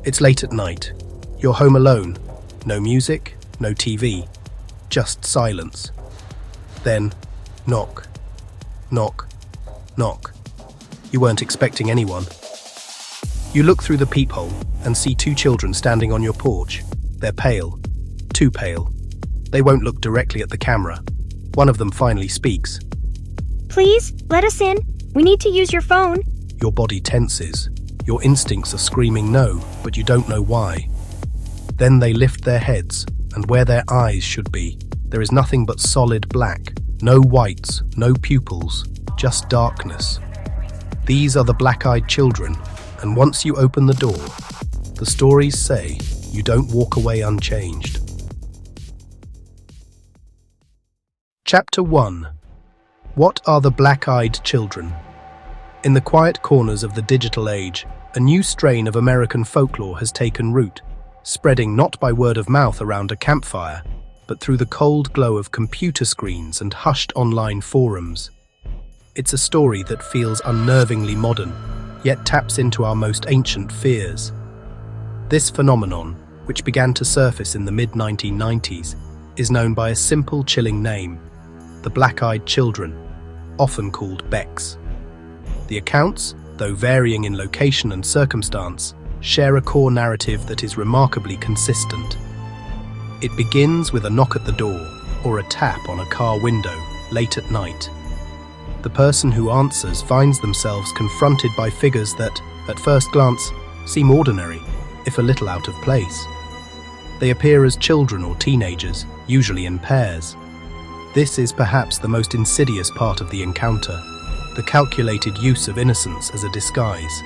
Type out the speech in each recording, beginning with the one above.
It's late at night. You're home alone. No music, no TV, just silence. Then, knock, knock, knock. You weren't expecting anyone. You look through the peephole and see two children standing on your porch. They're pale, too pale. They won't look directly at the camera. One of them finally speaks. Please, let us in. We need to use your phone. Your body tenses. Your instincts are screaming no, but you don't know why. Then they lift their heads, and where their eyes should be, there is nothing but solid black. No whites, no pupils, just darkness. These are the black-eyed children, and once you open the door, the stories say you don't walk away unchanged. Chapter 1. What are the black-eyed children? In the quiet corners of the digital age, a new strain of American folklore has taken root, spreading not by word of mouth around a campfire, but through the cold glow of computer screens and hushed online forums. It's a story that feels unnervingly modern, yet taps into our most ancient fears. This phenomenon, which began to surface in the mid-1990s, is known by a simple, chilling name: the black-eyed children, often called Becks. The accounts, though varying in location and circumstance, share a core narrative that is remarkably consistent. It begins with a knock at the door or a tap on a car window late at night. The person who answers finds themselves confronted by figures that, at first glance, seem ordinary, if a little out of place. They appear as children or teenagers, usually in pairs. This is perhaps the most insidious part of the encounter, the calculated use of innocence as a disguise.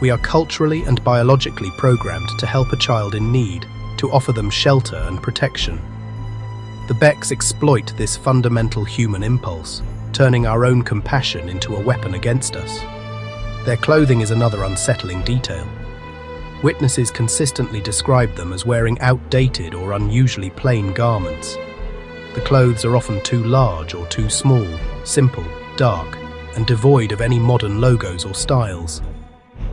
We are culturally and biologically programmed to help a child in need, to offer them shelter and protection. The Becks exploit this fundamental human impulse, turning our own compassion into a weapon against us. Their clothing is another unsettling detail. Witnesses consistently describe them as wearing outdated or unusually plain garments. The clothes are often too large or too small, simple, dark, and devoid of any modern logos or styles.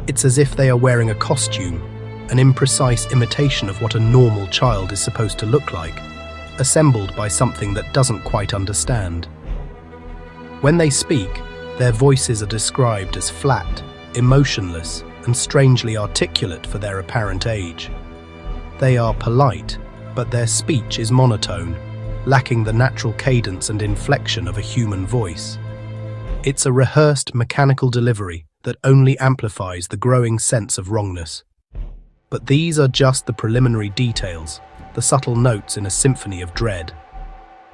It's as if they are wearing a costume, an imprecise imitation of what a normal child is supposed to look like, assembled by something that doesn't quite understand. When they speak, their voices are described as flat, emotionless, and strangely articulate for their apparent age. They are polite, but their speech is monotone, lacking the natural cadence and inflection of a human voice. It's a rehearsed mechanical delivery that only amplifies the growing sense of wrongness. But these are just the preliminary details, the subtle notes in a symphony of dread.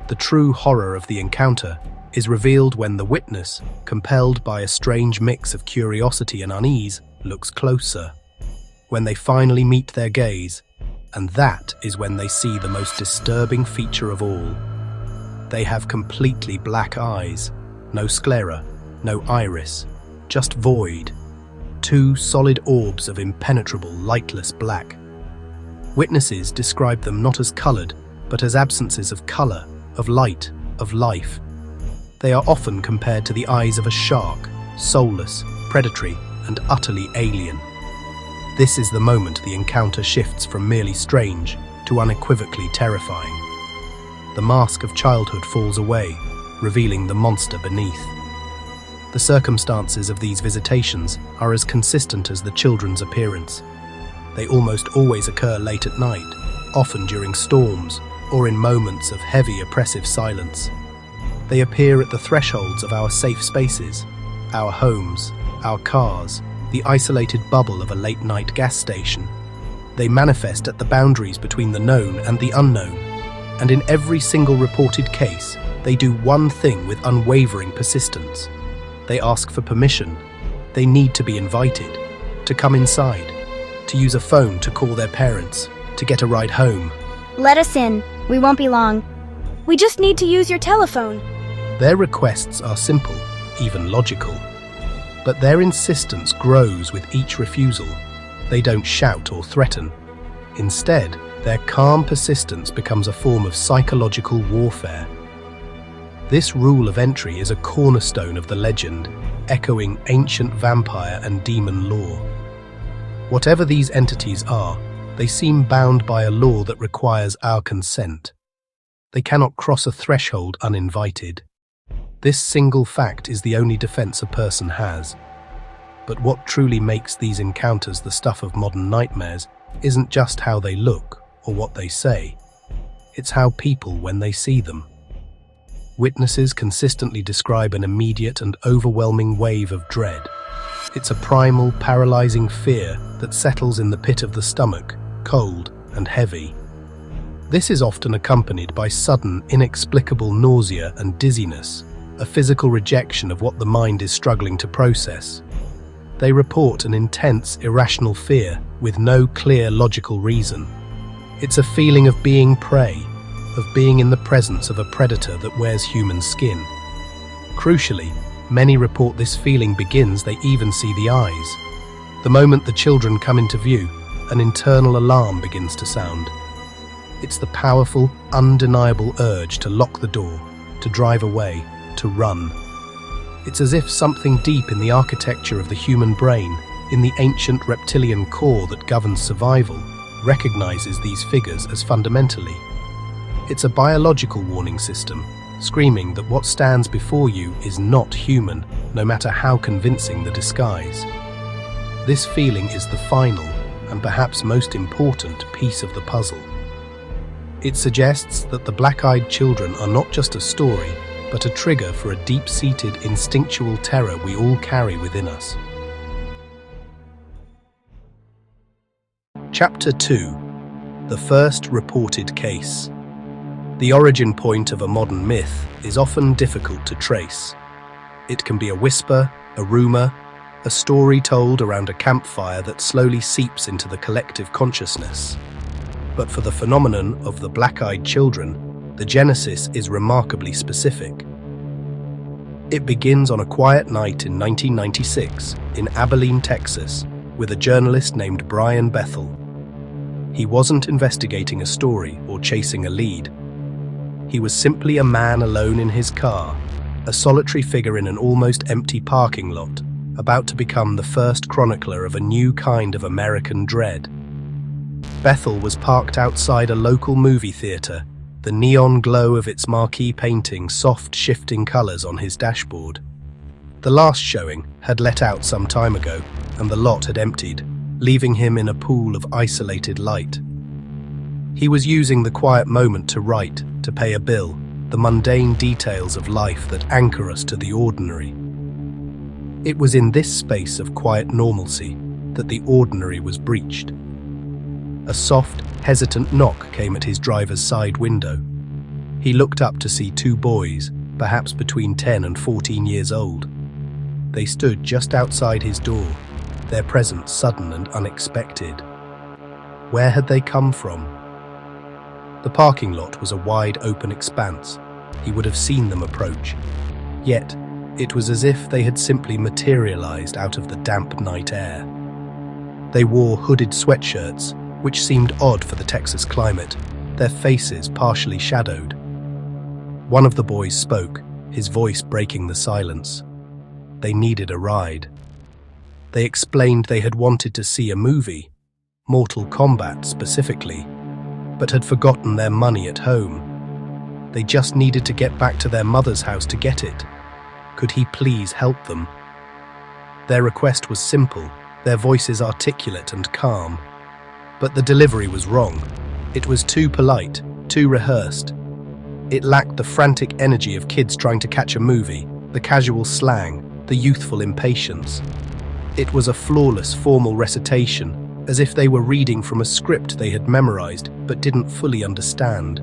The true horror of the encounter is revealed when the witness, compelled by a strange mix of curiosity and unease, looks closer. When they finally meet their gaze, and that is when they see the most disturbing feature of all. They have completely black eyes, no sclera, no iris, just void. Two solid orbs of impenetrable, lightless black. Witnesses describe them not as coloured, but as absences of colour, of light, of life. They are often compared to the eyes of a shark, soulless, predatory, and utterly alien. This is the moment the encounter shifts from merely strange to unequivocally terrifying. The mask of childhood falls away, revealing the monster beneath. The circumstances of these visitations are as consistent as the children's appearance. They almost always occur late at night, often during storms or in moments of heavy, oppressive silence. They appear at the thresholds of our safe spaces, our homes, our cars, the isolated bubble of a late-night gas station. They manifest at the boundaries between the known and the unknown, and in every single reported case, they do one thing with unwavering persistence. They ask for permission. They need to be invited, to come inside, to use a phone to call their parents, to get a ride home. Let us in. We won't be long. We just need to use your telephone. Their requests are simple, even logical. But their insistence grows with each refusal. They don't shout or threaten. Instead, their calm persistence becomes a form of psychological warfare. This rule of entry is a cornerstone of the legend, echoing ancient vampire and demon lore. Whatever these entities are, they seem bound by a law that requires our consent. They cannot cross a threshold uninvited. This single fact is the only defense a person has. But what truly makes these encounters the stuff of modern nightmares isn't just how they look or what they say. It's how people when they see them. Witnesses consistently describe an immediate and overwhelming wave of dread. It's a primal, paralyzing fear that settles in the pit of the stomach, cold and heavy. This is often accompanied by sudden, inexplicable nausea and dizziness, a physical rejection of what the mind is struggling to process. They report an intense, irrational fear with no clear logical reason. It's a feeling of being prey, of being in the presence of a predator that wears human skin. Crucially, many report this feeling begins they even see the eyes. The moment the children come into view, an internal alarm begins to sound. It's the powerful, undeniable urge to lock the door, to drive away, to run. It's as if something deep in the architecture of the human brain, in the ancient reptilian core that governs survival, recognizes these figures as fundamentally. It's a biological warning system, screaming that what stands before you is not human, no matter how convincing the disguise. This feeling is the final, and perhaps most important, piece of the puzzle. It suggests that the black-eyed children are not just a story, but a trigger for a deep-seated instinctual terror we all carry within us. Chapter 2. The first reported case. The origin point of a modern myth is often difficult to trace. It can be a whisper, a rumor, a story told around a campfire that slowly seeps into the collective consciousness. But for the phenomenon of the black-eyed children, the genesis is remarkably specific. It begins on a quiet night in 1996 in Abilene, Texas, with a journalist named Brian Bethel. He wasn't investigating a story or chasing a lead. He was simply a man alone in his car, a solitary figure in an almost empty parking lot, about to become the first chronicler of a new kind of American dread. Bethel was parked outside a local movie theater, the neon glow of its marquee painting soft shifting colors on his dashboard. The last showing had let out some time ago, and the lot had emptied, leaving him in a pool of isolated light. He was using the quiet moment to write, to pay a bill, the mundane details of life that anchor us to the ordinary. It was in this space of quiet normalcy that the ordinary was breached. A soft, hesitant knock came at his driver's side window. He looked up to see two boys, perhaps between 10 and 14 years old. They stood just outside his door, their presence sudden and unexpected. Where had they come from? The parking lot was a wide open expanse. He would have seen them approach. Yet, it was as if they had simply materialized out of the damp night air. They wore hooded sweatshirts, which seemed odd for the Texas climate, their faces partially shadowed. One of the boys spoke, his voice breaking the silence. They needed a ride. They explained they had wanted to see a movie, Mortal Kombat specifically, but had forgotten their money at home. They just needed to get back to their mother's house to get it. Could he please help them? Their request was simple, their voices articulate and calm. But the delivery was wrong. It was too polite, too rehearsed. It lacked the frantic energy of kids trying to catch a movie, the casual slang, the youthful impatience. It was a flawless formal recitation, as if they were reading from a script they had memorized but didn't fully understand.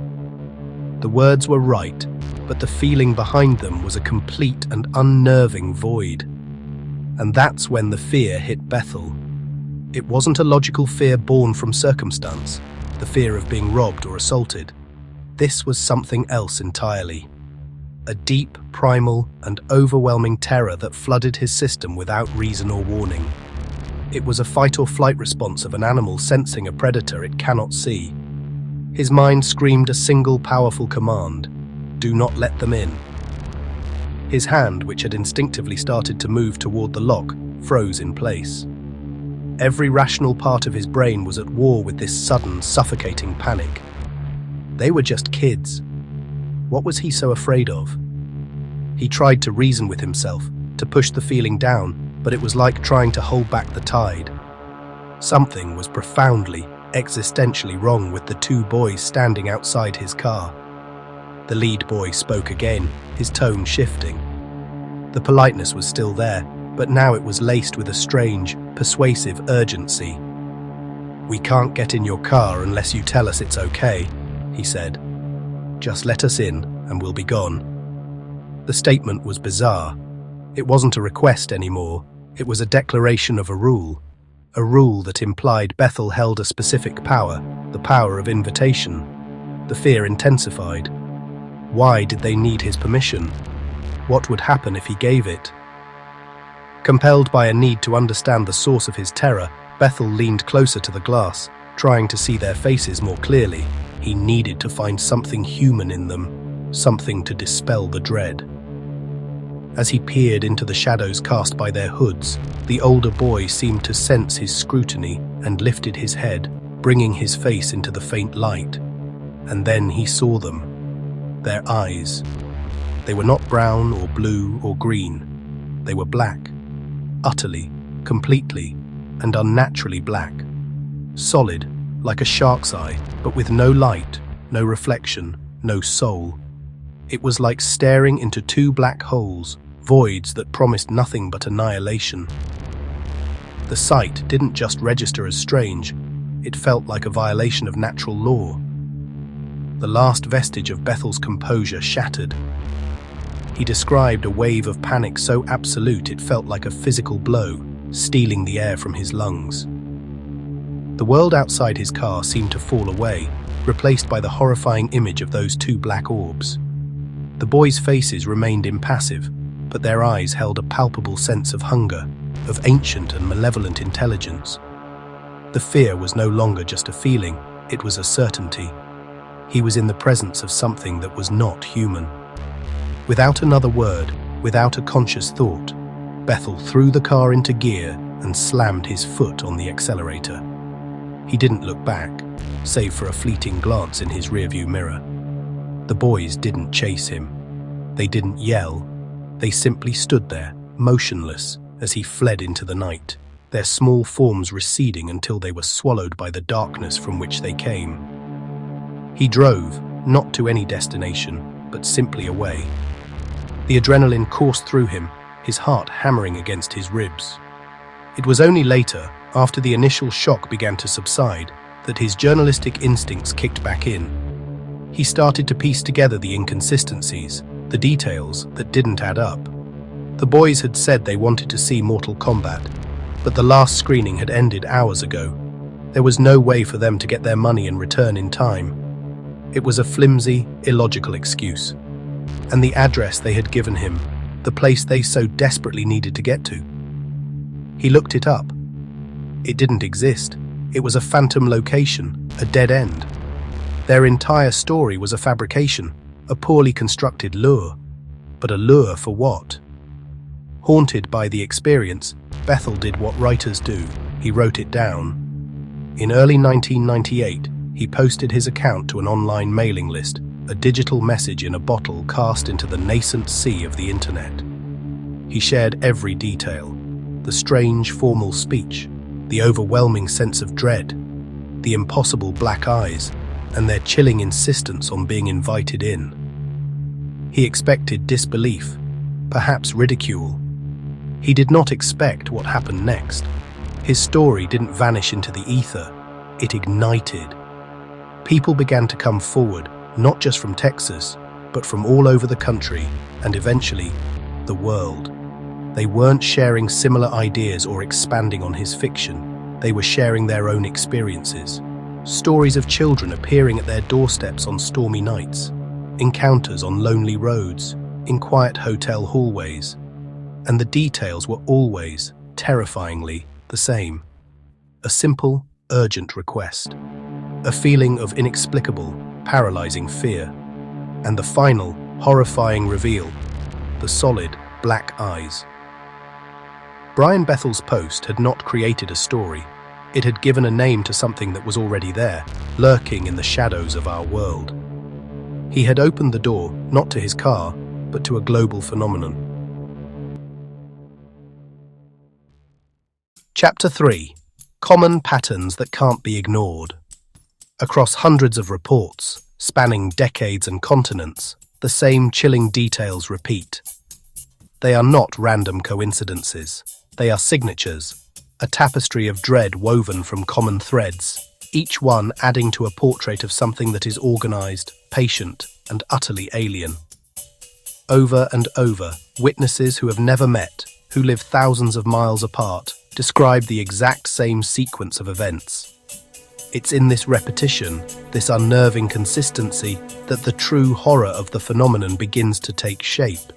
The words were right, but the feeling behind them was a complete and unnerving void. And that's when the fear hit Bethel. It wasn't a logical fear born from circumstance, the fear of being robbed or assaulted. This was something else entirely. A deep, primal, and overwhelming terror that flooded his system without reason or warning. It was a fight-or-flight response of an animal sensing a predator it cannot see. His mind screamed a single powerful command: do not let them in. His hand, which had instinctively started to move toward the lock, froze in place. Every rational part of his brain was at war with this sudden, suffocating panic. They were just kids. What was he so afraid of? He tried to reason with himself, to push the feeling down, but it was like trying to hold back the tide. Something was profoundly, existentially wrong with the two boys standing outside his car. The lead boy spoke again, his tone shifting. The politeness was still there, but now it was laced with a strange, persuasive urgency. "We can't get in your car unless you tell us it's okay," he said. "Just let us in and we'll be gone." The statement was bizarre. It wasn't a request anymore, it was a declaration of a rule that implied Bethel held a specific power, the power of invitation. The fear intensified. Why did they need his permission? What would happen if he gave it? Compelled by a need to understand the source of his terror, Bethel leaned closer to the glass, trying to see their faces more clearly. He needed to find something human in them, something to dispel the dread. As he peered into the shadows cast by their hoods, the older boy seemed to sense his scrutiny and lifted his head, bringing his face into the faint light. And then he saw them. Their eyes. They were not brown or blue or green. They were black. Utterly, completely, and unnaturally black. Solid, like a shark's eye, but with no light, no reflection, no soul. It was like staring into two black holes, voids that promised nothing but annihilation. The sight didn't just register as strange, it felt like a violation of natural law. The last vestige of Bethel's composure shattered. He described a wave of panic so absolute it felt like a physical blow, stealing the air from his lungs. The world outside his car seemed to fall away, replaced by the horrifying image of those two black orbs. The boys' faces remained impassive, but their eyes held a palpable sense of hunger, of ancient and malevolent intelligence. The fear was no longer just a feeling, it was a certainty. He was in the presence of something that was not human. Without another word, without a conscious thought, Bethel threw the car into gear and slammed his foot on the accelerator. He didn't look back, save for a fleeting glance in his rearview mirror. The boys didn't chase him. They didn't yell. They simply stood there, motionless, as he fled into the night, their small forms receding until they were swallowed by the darkness from which they came. He drove, not to any destination, but simply away. The adrenaline coursed through him, his heart hammering against his ribs. It was only later, after the initial shock began to subside, that his journalistic instincts kicked back in. He started to piece together the inconsistencies, the details that didn't add up. The boys had said they wanted to see Mortal Kombat, but the last screening had ended hours ago. There was no way for them to get their money and return in time. It was a flimsy, illogical excuse. And the address they had given him, the place they so desperately needed to get to. He looked it up. It didn't exist. It was a phantom location, a dead end. Their entire story was a fabrication, a poorly constructed lure. But a lure for what? Haunted by the experience, Bethel did what writers do. He wrote it down. In early 1998, he posted his account to an online mailing list, a digital message in a bottle cast into the nascent sea of the internet. He shared every detail, the strange formal speech, the overwhelming sense of dread, the impossible black eyes, and their chilling insistence on being invited in. He expected disbelief, perhaps ridicule. He did not expect what happened next. His story didn't vanish into the ether, it ignited. People began to come forward, not just from Texas, but from all over the country, and eventually, the world. They weren't sharing similar ideas or expanding on his fiction. They were sharing their own experiences. Stories of children appearing at their doorsteps on stormy nights, encounters on lonely roads, in quiet hotel hallways. And the details were always, terrifyingly, the same. A simple, urgent request. A feeling of inexplicable, paralyzing fear. And the final, horrifying reveal. The solid, black eyes. Brian Bethel's post had not created a story. It had given a name to something that was already there, lurking in the shadows of our world. He had opened the door, not to his car, but to a global phenomenon. Chapter 3. Common patterns that can't be ignored. Across hundreds of reports, spanning decades and continents, the same chilling details repeat. They are not random coincidences. They are signatures, a tapestry of dread woven from common threads, each one adding to a portrait of something that is organized, patient, and utterly alien. Over and over, witnesses who have never met, who live thousands of miles apart, describe the exact same sequence of events. It's in this repetition, this unnerving consistency, that the true horror of the phenomenon begins to take shape.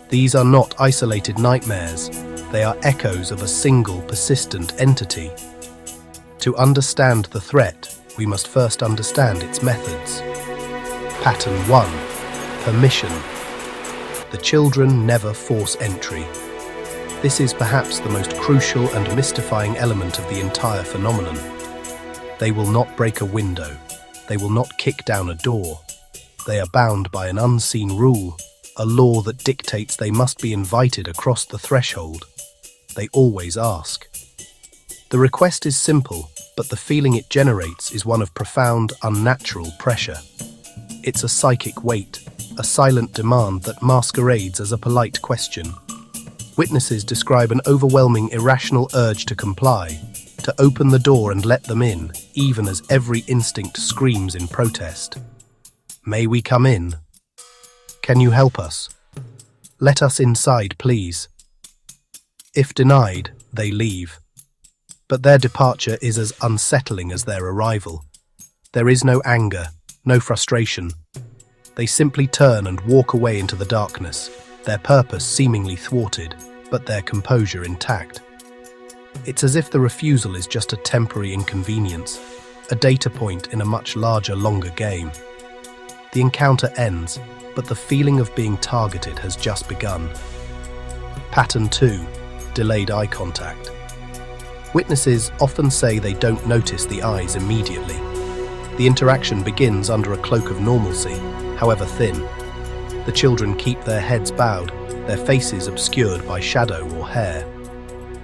These are not isolated nightmares. They are echoes of a single, persistent entity. To understand the threat, we must first understand its methods. Pattern 1. Permission. The children never force entry. This is perhaps the most crucial and mystifying element of the entire phenomenon. They will not break a window. They will not kick down a door. They are bound by an unseen rule, a law that dictates they must be invited across the threshold. They always ask. The request is simple, but the feeling it generates is one of profound, unnatural pressure. It's a psychic weight, a silent demand that masquerades as a polite question. Witnesses describe an overwhelming, irrational urge to comply, to open the door and let them in, even as every instinct screams in protest. May we come in? Can you help us? Let us inside, please. If denied, they leave. But their departure is as unsettling as their arrival. There is no anger, no frustration. They simply turn and walk away into the darkness, their purpose seemingly thwarted, but their composure intact. It's as if the refusal is just a temporary inconvenience, a data point in a much larger, longer game. The encounter ends, but the feeling of being targeted has just begun. Pattern 2. Delayed eye contact. Witnesses often say they don't notice the eyes immediately. The interaction begins under a cloak of normalcy, however thin. The children keep their heads bowed, their faces obscured by shadow or hair.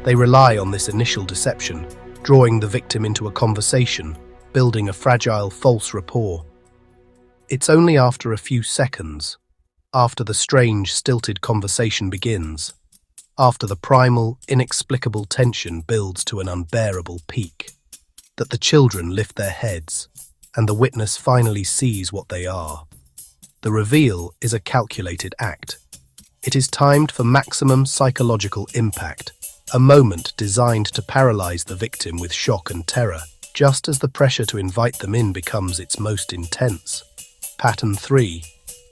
They rely on this initial deception, drawing the victim into a conversation, building a fragile, false rapport. It's only after a few seconds, after the strange, stilted conversation begins, after the primal, inexplicable tension builds to an unbearable peak, that the children lift their heads, and the witness finally sees what they are. The reveal is a calculated act. It is timed for maximum psychological impact, a moment designed to paralyze the victim with shock and terror, just as the pressure to invite them in becomes its most intense. Pattern 3.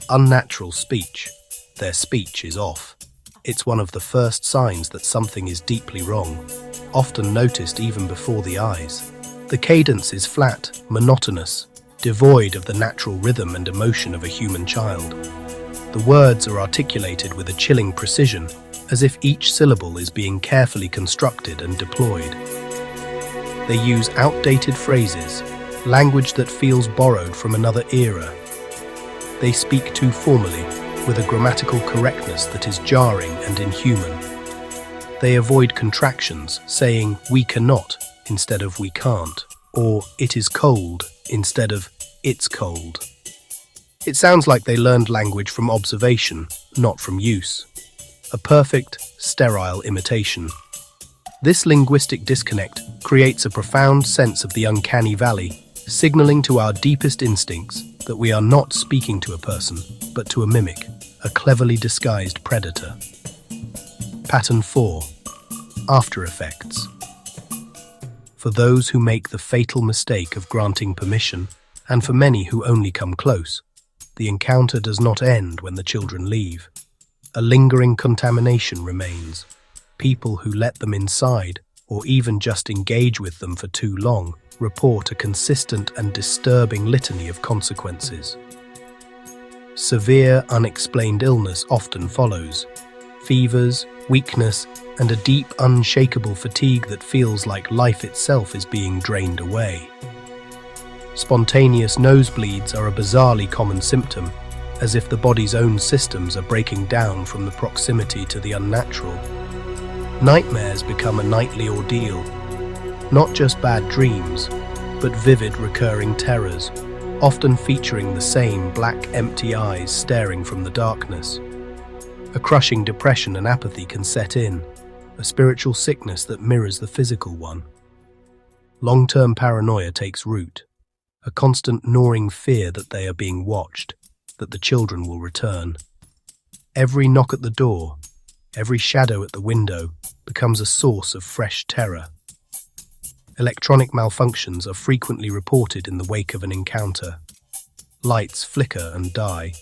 Unnatural speech. Their speech is off. It's one of the first signs that something is deeply wrong, often noticed even before the eyes. The cadence is flat, monotonous, devoid of the natural rhythm and emotion of a human child. The words are articulated with a chilling precision, as if each syllable is being carefully constructed and deployed. They use outdated phrases, language that feels borrowed from another era. They speak too formally, with a grammatical correctness that is jarring and inhuman. They avoid contractions, saying "we cannot" instead of "we can't," or "it is cold" instead of "it's cold." It sounds like they learned language from observation, not from use. A perfect, sterile imitation. This linguistic disconnect creates a profound sense of the uncanny valley, signaling to our deepest instincts that we are not speaking to a person, but to a mimic, a cleverly disguised predator. Pattern 4. After effects. For those who make the fatal mistake of granting permission, and for many who only come close, the encounter does not end when the children leave. A lingering contamination remains. People who let them inside, or even just engage with them for too long, report a consistent and disturbing litany of consequences. Severe, unexplained illness often follows. fevers, weakness, and a deep, unshakable fatigue that feels like life itself is being drained away. Spontaneous nosebleeds are a bizarrely common symptom, as if the body's own systems are breaking down from the proximity to the unnatural. Nightmares become a nightly ordeal, not just bad dreams, but vivid recurring terrors, often featuring the same black, empty eyes staring from the darkness. A crushing depression and apathy can set in, a spiritual sickness that mirrors the physical one. Long-term paranoia takes root, a constant gnawing fear that they are being watched, that the children will return. Every knock at the door, every shadow at the window, becomes a source of fresh terror. Electronic malfunctions are frequently reported in the wake of an encounter. Lights flicker and die.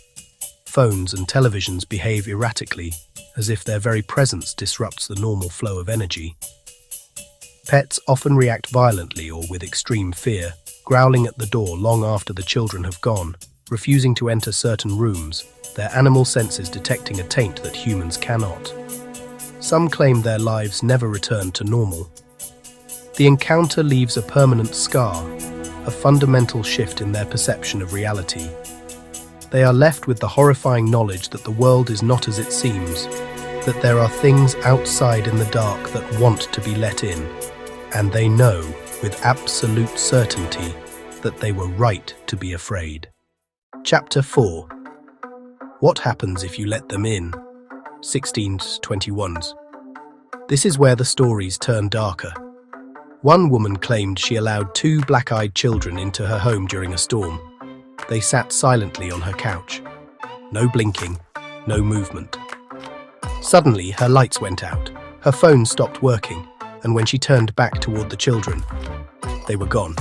Phones and televisions behave erratically, as if their very presence disrupts the normal flow of energy. Pets often react violently or with extreme fear, growling at the door long after the children have gone, refusing to enter certain rooms, their animal senses detecting a taint that humans cannot. Some claim their lives never return to normal. The encounter leaves a permanent scar, a fundamental shift in their perception of reality. They are left with the horrifying knowledge that the world is not as it seems, that there are things outside in the dark that want to be let in, and they know with absolute certainty that they were right to be afraid. Chapter 4. What happens if you let them in? 16s, 21s. This is where the stories turn darker. One woman claimed she allowed 2 black-eyed children into her home during a storm. They sat silently on her couch. No blinking, no movement. Suddenly, her lights went out, her phone stopped working, and when she turned back toward the children, they were gone.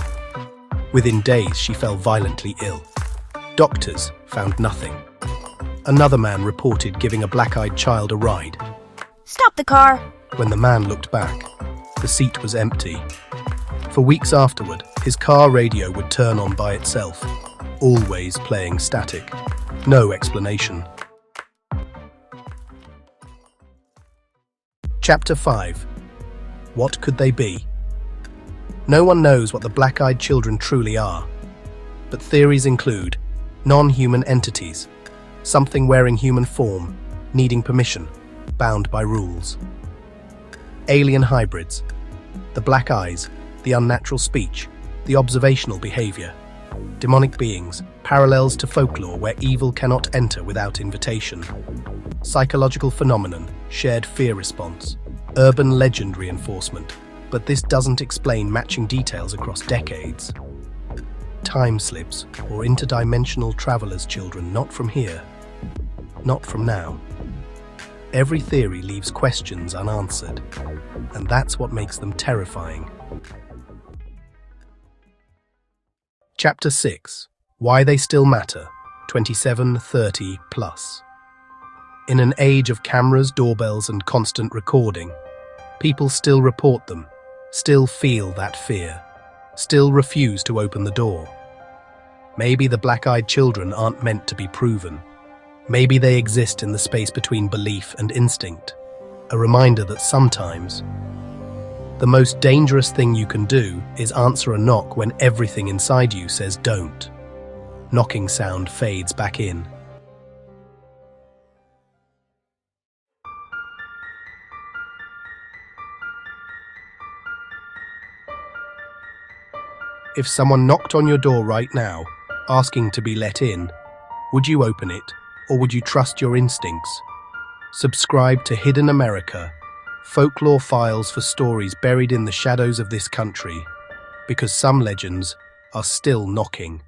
Within days, she fell violently ill. Doctors found nothing. Another man reported giving a black-eyed child a ride. Stop the car! When the man looked back, the seat was empty. For weeks afterward, his car radio would turn on by itself, always playing static. No explanation. Chapter 5. What could they be? No one knows what the black-eyed children truly are, but theories include non-human entities, something wearing human form, needing permission, bound by rules. Alien hybrids, the black eyes, the unnatural speech, the observational behavior. Demonic beings, parallels to folklore where evil cannot enter without invitation. Psychological phenomenon, shared fear response. Urban legend reinforcement, but this doesn't explain matching details across decades. Time slips or interdimensional travelers' children, not from here, not from now. Every theory leaves questions unanswered, and that's what makes them terrifying. Chapter 6. Why They Still Matter, 27-30 plus. In an age of cameras, doorbells, and constant recording, people still report them, still feel that fear, still refuse to open the door. Maybe the black-eyed children aren't meant to be proven. Maybe they exist in the space between belief and instinct, a reminder that sometimes the most dangerous thing you can do is answer a knock when everything inside you says don't. Knocking sound fades back in. If someone knocked on your door right now, asking to be let in, would you open it, or would you trust your instincts? Subscribe to Hidden America, folklore files for stories buried in the shadows of this country, because some legends are still knocking.